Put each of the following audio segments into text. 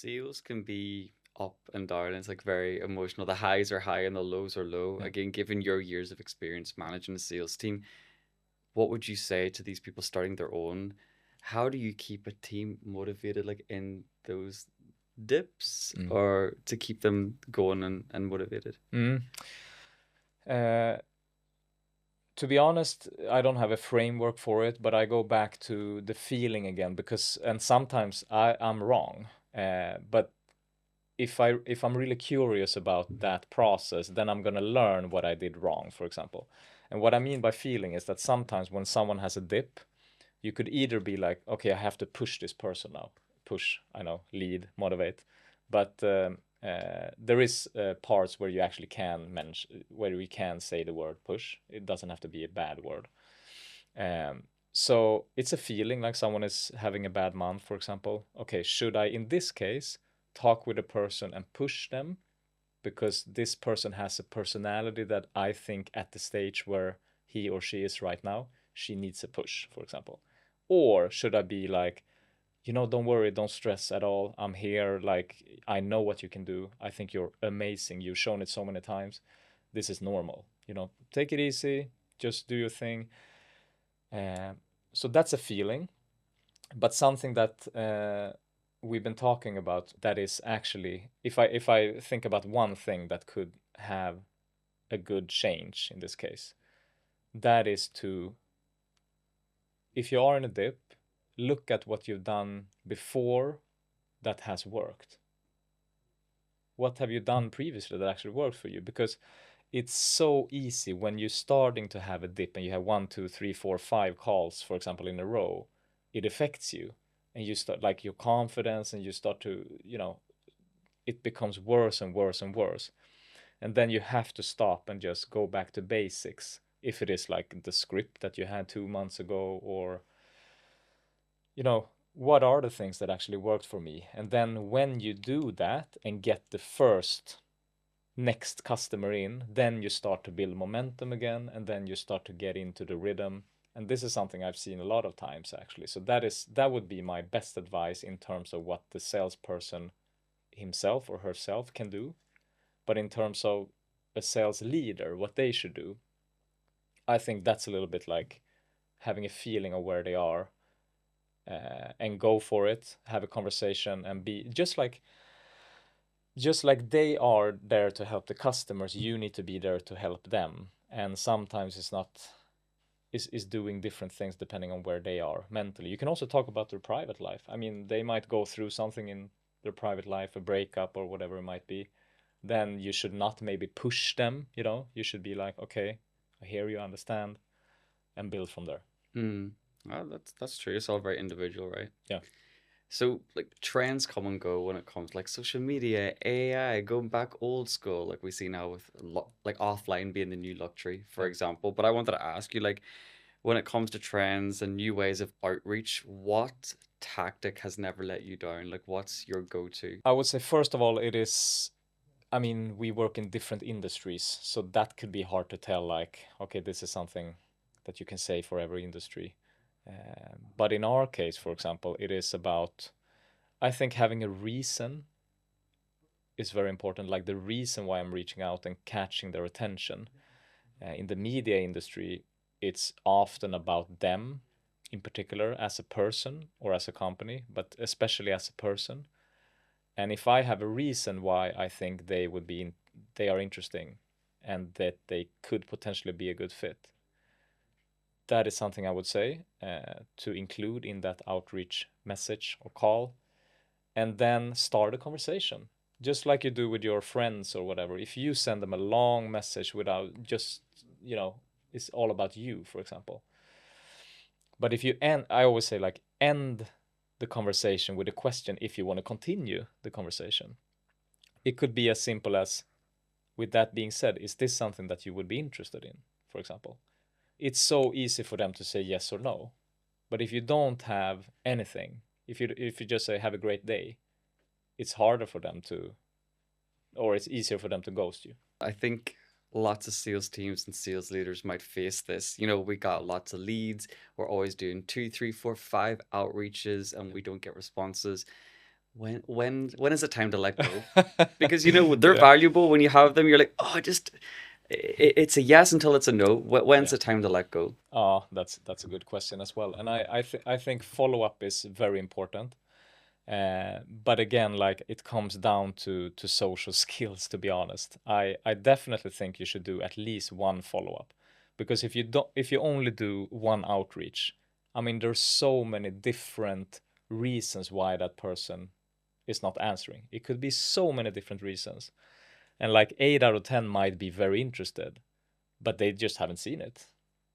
sales can be up and down. It's like very emotional. The highs are high and the lows are low. Yeah. Again, given your years of experience managing a sales team, what would you say to these people starting their own? How do you keep a team motivated, like in those dips, Mm. or to keep them going and motivated? Mm. Uh, to be honest, I don't have a framework for it, but I go back to the feeling again because, and sometimes I'm wrong. But if I'm really curious about that process, then I'm gonna learn what I did wrong, for example. And what I mean by feeling is that sometimes when someone has a dip, you could either be like, okay, I have to push this person now. Push, I know, lead, motivate. But there is parts where you actually can mention, where we can say the word push. It doesn't have to be a bad word. So it's a feeling like someone is having a bad month, for example. Okay, should I, in this case, talk with a person and push them because this person has a personality that I think at the stage where he or she is right now, she needs a push, for example. Or should I be like, don't worry, don't stress at all. I'm here. Like, I know what you can do. I think you're amazing. You've shown it so many times. This is normal. Take it easy. Just do your thing. Uh, so that's a feeling, but something that we've been talking about that is actually, if I think about one thing that could have a good change in this case, that is to, if you are in a dip, look at what you've done before that has worked. What have you done previously that actually worked for you? Because it's so easy when you're starting to have a dip and you have 1, 2, 3, 4, 5 calls, for example, in a row, it affects you. And you start like your confidence and you start to, it becomes worse and worse and worse. And then you have to stop and just go back to basics. If it is like the script that you had 2 months ago, or, what are the things that actually worked for me? And then when you do that and get the first next customer in, then you start to build momentum again, and then you start to get into the rhythm. And this is something I've seen a lot of times actually. So that would be my best advice in terms of what the salesperson himself or herself can do. But in terms of a sales leader, what they should do, I think that's a little bit like having a feeling of where they are, and go for it, have a conversation, and be just like they are there to help the customers, you need to be there to help them. And sometimes it's not is doing different things depending on where they are mentally. You can also talk about their private life. I mean, they might go through something in their private life, a breakup or whatever it might be. Then you should not maybe push them, you should be like, okay, I hear you, understand, and build from there. Hmm. Well, that's true. It's all very individual, right? Yeah. So like trends come and go when it comes like social media, AI, going back old school, like we see now with like offline being the new luxury, for Yeah. example. But I wanted to ask you, like, when it comes to trends and new ways of outreach, what tactic has never let you down? Like, what's your go-to? I would say first of all, it is, I mean, we work in different industries, so that could be hard to tell. Like, okay, this is something that you can say for every industry. But in our case, for example, it is about, I think, having a reason is very important. Like the reason why I'm reaching out and catching their attention. In the media industry, it's often about them in particular as a person or as a company, but especially as a person. And if I have a reason why I think they are interesting and that they could potentially be a good fit, that is something I would say to include in that outreach message or call, and then start a conversation. Just like you do with your friends or whatever. If you send them a long message without just, it's all about you, for example. But if you end, I always say, like, end the conversation with a question if you want to continue the conversation. It could be as simple as, with that being said, is this something that you would be interested in, for example? It's so easy for them to say yes or no. But if you don't have anything, if you just say have a great day, it's harder for them to, or it's easier for them to ghost you. I think lots of sales teams and sales leaders might face this. You know, we got lots of leads. We're always doing two, three, four, five outreaches and Yeah. we don't get responses. When is it time to let go? Because they're valuable when you have them. You're like, oh, it's a yes until it's a no. When's Yeah. it time to let go? Oh, that's a good question as well. And I think follow-up is very important. But again, like it comes down to social skills, to be honest. I definitely think you should do at least one follow-up. Because if you only do one outreach, I mean there's so many different reasons why that person is not answering. It could be so many different reasons. And like 8 out of 10 might be very interested, but they just haven't seen it,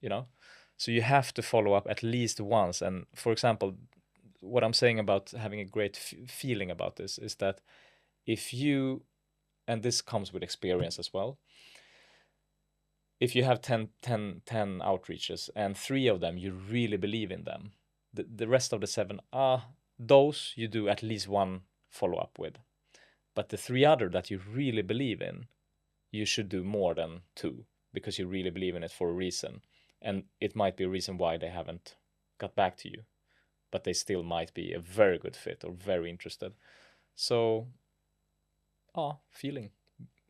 you know? So you have to follow up at least once. And for example, what I'm saying about having a great feeling about this is that if you, and this comes with experience as well, if you have 10 outreaches and 3 of them you really believe in them, the rest of the 7 those you do at least one follow up with, but the 3 other that you really believe in, you should do more than 2 because you really believe in it for a reason, and it might be a reason why they haven't got back to you, but they still might be a very good fit or very interested. So feeling,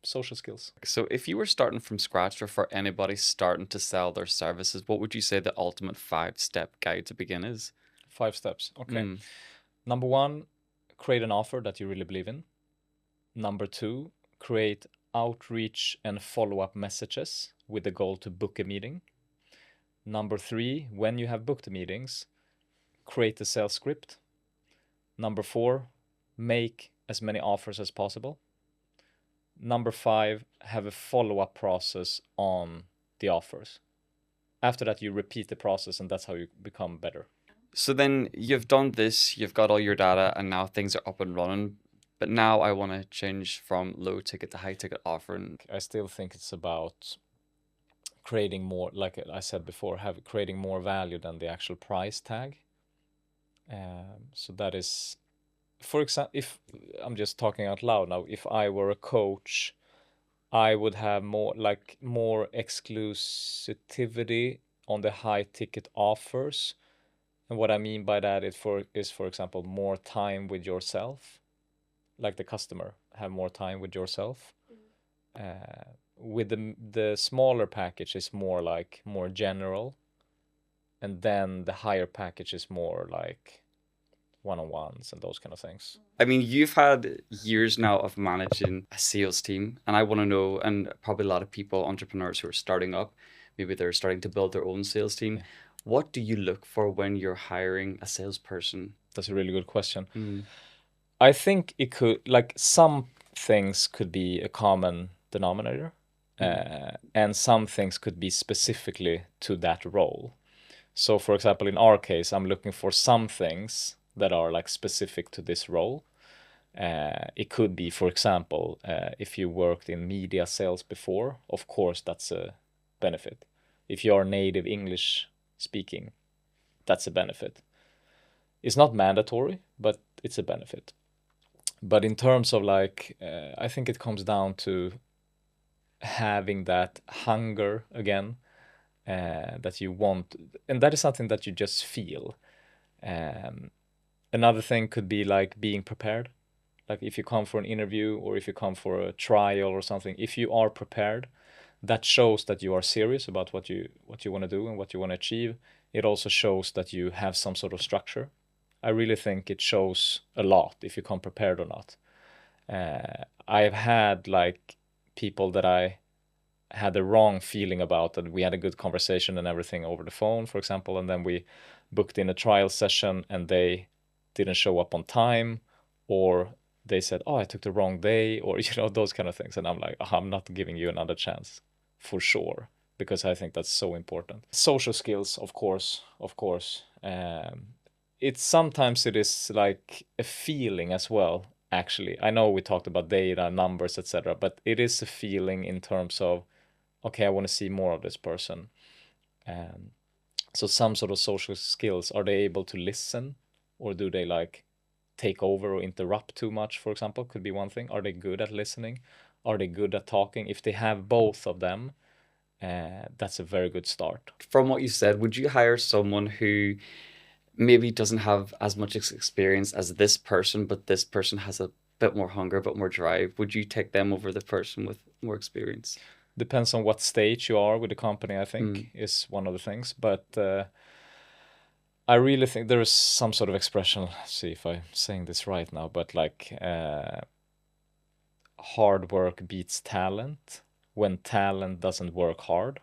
social skills. So if you were starting from scratch, or for anybody starting to sell their services, what would you say the ultimate 5-step guide to begin is? 5 steps. Okay. Number 1, create an offer that you really believe in. Number 2, create outreach and follow-up messages with the goal to book a meeting. Number 3, when you have booked the meetings, create a sales script. Number 4, make as many offers as possible. Number 5, have a follow-up process on the offers. After that, you repeat the process, and that's how you become better. So then you've done this, you've got all your data, and now things are up and running. But now I want to change from low ticket to high ticket offering. I still think it's about creating more, like I said before, creating more value than the actual price tag. So that is, for example, if I'm just talking out loud now, if I were a coach, I would have more exclusivity on the high ticket offers. And what I mean by that is for example, more time with yourself, like the customer have more time with yourself. With the smaller package is more general, and then the higher package is more like one-on-ones and those kind of things. I mean, you've had years now of managing a sales team, and I want to know, and probably a lot of people, entrepreneurs who are starting up, maybe they're starting to build their own sales team. What do you look for when you're hiring a salesperson? That's a really good question. I think it could, like, some things could be a common denominator, and some things could be specifically to that role. So, for example, in our case, I'm looking for some things that are like specific to this role. It could be, for example, if you worked in media sales before, of course, that's a benefit. If you are native English speaking, that's a benefit. It's not mandatory, but it's a benefit. But in terms of like, I think it comes down to having that hunger again, that you want, and that is something that you just feel. Another thing could be like being prepared. Like if you come for an interview or if you come for a trial or something, if you are prepared, that shows that you are serious about what you want to do and what you want to achieve. It also shows that you have some sort of structure. I really think it shows a lot if you come prepared or not. I've had like people that I had the wrong feeling about, and we had a good conversation and everything over the phone, for example, and then we booked in a trial session and they didn't show up on time, or they said, oh, I took the wrong day, or those kind of things, and I'm like, oh, I'm not giving you another chance for sure, because I think that's so important. Social skills, of course. It's sometimes it is like a feeling as well, actually. I know we talked about data, numbers, etc., but it is a feeling in terms of, okay, I want to see more of this person. So some sort of social skills, are they able to listen, or do they like take over or interrupt too much, for example, could be one thing. Are they good at listening? Are they good at talking? If they have both of them, that's a very good start. From what you said, would you hire someone who maybe doesn't have as much experience as this person, but this person has a bit more hunger, a bit more drive. Would you take them over the person with more experience? Depends on what stage you are with the company, I Mm. think, is one of the things. But I really think there is some sort of expression, let's see if I'm saying this right now, but like hard work beats talent when talent doesn't work hard,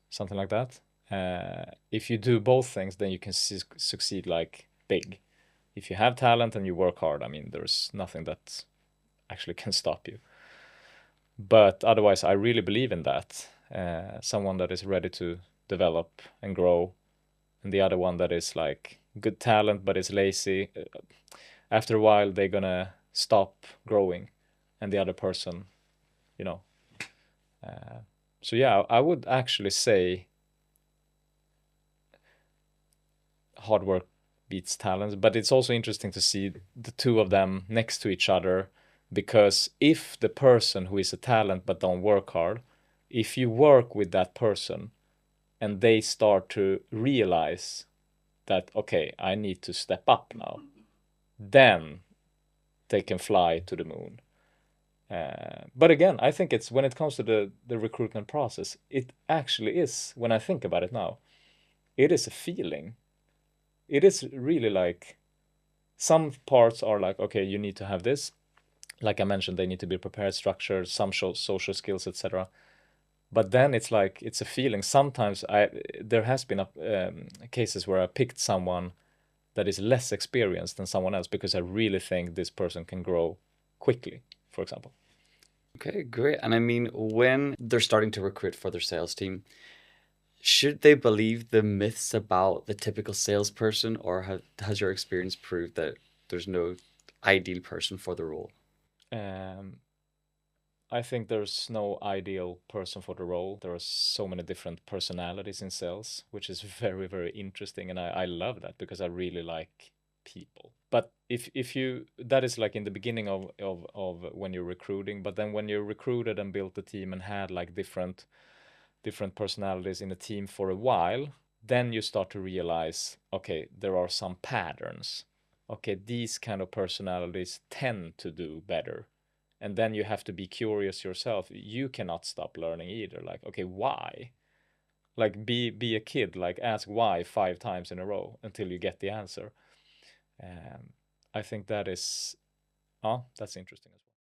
something like that. If you do both things, then you can succeed like big. If you have talent and you work hard, I mean, there's nothing that actually can stop you. But otherwise, I really believe in that. Someone that is ready to develop and grow, and the other one that is like good talent but is lazy. After a while, they're gonna stop growing, and the other person, you know. So yeah, I would actually say hard work beats talent, but it's also interesting to see the two of them next to each other, because if the person who is a talent but don't work hard, if you work with that person and they start to realize that, okay, I need to step up now, then they can fly to the moon. But again, I think it's when it comes to the recruitment process, it actually is, when I think about it now, it is a feeling. It is really like some parts are like, okay, you need to have this. Like I mentioned, they need to be prepared, structured, some social skills, etc. But then it's like it's a feeling. Sometimes there has been cases where I picked someone that is less experienced than someone else because I really think this person can grow quickly, for example. Okay, great. And I mean, when they're starting to recruit for their sales team, should they believe the myths about the typical salesperson, or has your experience proved that there's no ideal person for the role? Um, I think there's no ideal person for the role. There are so many different personalities in sales, which is very, very interesting. And I love that because I really like people. But if you, that is like in the beginning of when you're recruiting, but then when you're recruited and built a team and had like different personalities in a team for a while, then you start to realize, okay, there are some patterns. Okay, these kind of personalities tend to do better, and then you have to be curious yourself. You cannot stop learning either. Like, okay, why? Like, be a kid. Like, ask why 5 times in a row until you get the answer. um, I think that is, oh, that's interesting as well.